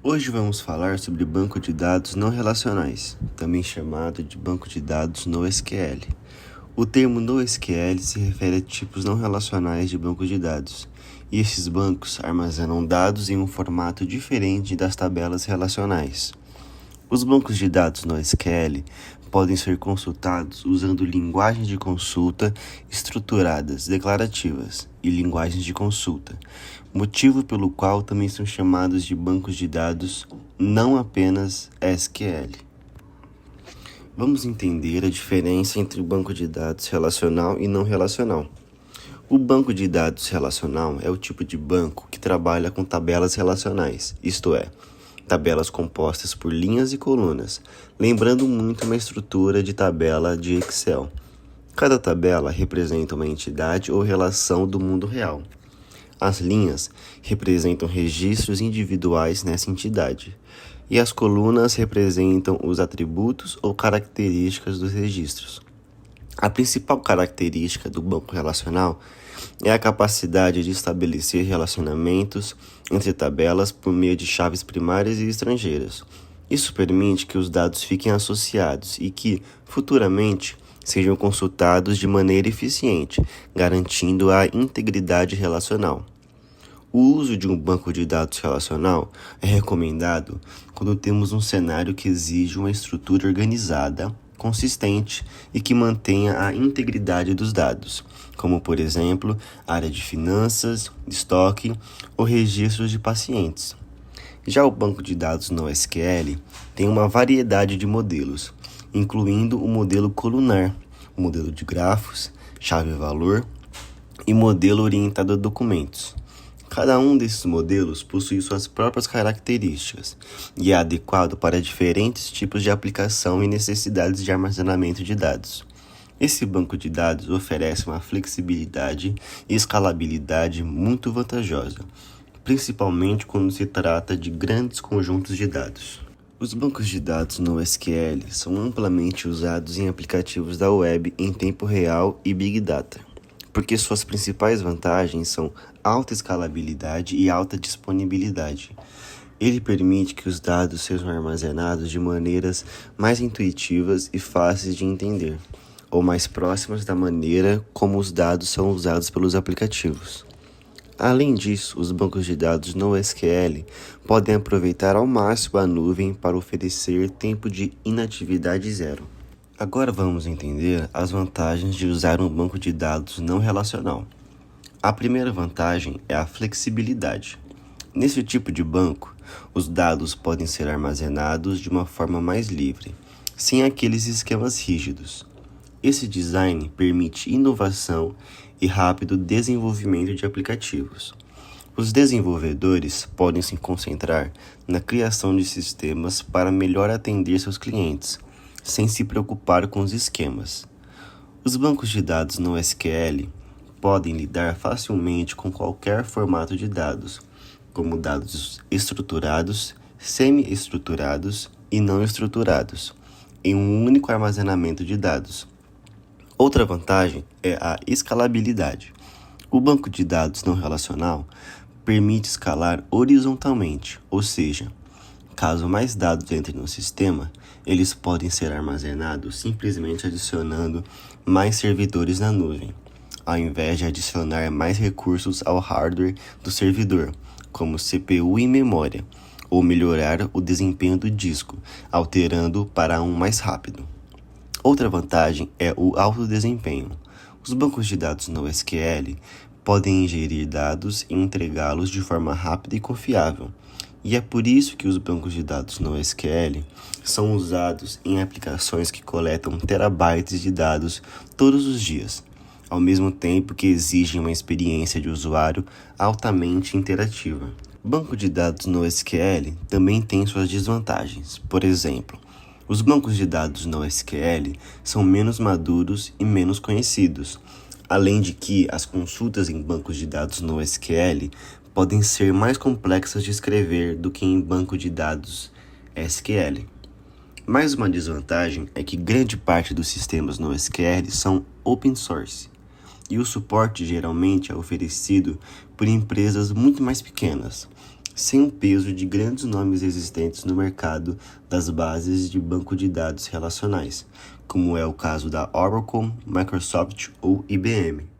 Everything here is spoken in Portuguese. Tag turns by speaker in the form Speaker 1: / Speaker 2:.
Speaker 1: Hoje vamos falar sobre banco de dados não relacionais, também chamado de banco de dados NoSQL. O termo NoSQL se refere a tipos não relacionais de banco de dados, e esses bancos armazenam dados em um formato diferente das tabelas relacionais. Os bancos de dados NoSQL podem ser consultados usando linguagens de consulta estruturadas declarativas e linguagens de consulta, motivo pelo qual também são chamados de bancos de dados não apenas SQL. Vamos entender a diferença entre o banco de dados relacional e não relacional. O banco de dados relacional é o tipo de banco que trabalha com tabelas relacionais, isto é, tabelas compostas por linhas e colunas, lembrando muito uma estrutura de tabela de Excel. Cada tabela representa uma entidade ou relação do mundo real. As linhas representam registros individuais nessa entidade, e as colunas representam os atributos ou características dos registros. A principal característica do banco relacional é a capacidade de estabelecer relacionamentos entre tabelas por meio de chaves primárias e estrangeiras. Isso permite que os dados fiquem associados e que, futuramente, sejam consultados de maneira eficiente, garantindo a integridade relacional. O uso de um banco de dados relacional é recomendado quando temos um cenário que exige uma estrutura organizada, consistente e que mantenha a integridade dos dados, como, por exemplo, área de finanças, estoque ou registros de pacientes. Já o banco de dados NoSQL tem uma variedade de modelos, incluindo o modelo colunar, o modelo de grafos, chave-valor e modelo orientado a documentos. Cada um desses modelos possui suas próprias características e é adequado para diferentes tipos de aplicação e necessidades de armazenamento de dados. Esse banco de dados oferece uma flexibilidade e escalabilidade muito vantajosa, principalmente quando se trata de grandes conjuntos de dados. Os bancos de dados NoSQL são amplamente usados em aplicativos da web em tempo real e Big Data, porque suas principais vantagens são alta escalabilidade e alta disponibilidade. Ele permite que os dados sejam armazenados de maneiras mais intuitivas e fáceis de entender, ou mais próximas da maneira como os dados são usados pelos aplicativos. Além disso, os bancos de dados NoSQL podem aproveitar ao máximo a nuvem para oferecer tempo de inatividade zero. Agora vamos entender as vantagens de usar um banco de dados não relacional. A primeira vantagem é a flexibilidade. Nesse tipo de banco, os dados podem ser armazenados de uma forma mais livre, sem aqueles esquemas rígidos. Esse design permite inovação e rápido desenvolvimento de aplicativos. Os desenvolvedores podem se concentrar na criação de sistemas para melhor atender seus clientes, sem se preocupar com os esquemas. Os bancos de dados NoSQL podem lidar facilmente com qualquer formato de dados, como dados estruturados, semi-estruturados e não estruturados, em um único armazenamento de dados. Outra vantagem é a escalabilidade. O banco de dados não relacional permite escalar horizontalmente, ou seja, caso mais dados entrem no sistema, eles podem ser armazenados simplesmente adicionando mais servidores na nuvem, ao invés de adicionar mais recursos ao hardware do servidor, como CPU e memória, ou melhorar o desempenho do disco, alterando para um mais rápido. Outra vantagem é o alto desempenho. Os bancos de dados NoSQL podem ingerir dados e entregá-los de forma rápida e confiável, e é por isso que os bancos de dados NoSQL são usados em aplicações que coletam terabytes de dados todos os dias, ao mesmo tempo que exigem uma experiência de usuário altamente interativa. Banco de dados NoSQL também tem suas desvantagens. Por exemplo, os bancos de dados NoSQL são menos maduros e menos conhecidos, além de que as consultas em bancos de dados NoSQL podem ser mais complexas de escrever do que em banco de dados SQL. Mais uma desvantagem é que grande parte dos sistemas NoSQL são open source, e o suporte geralmente é oferecido por empresas muito mais pequenas, sem o peso de grandes nomes existentes no mercado das bases de banco de dados relacionais, como é o caso da Oracle, Microsoft ou IBM.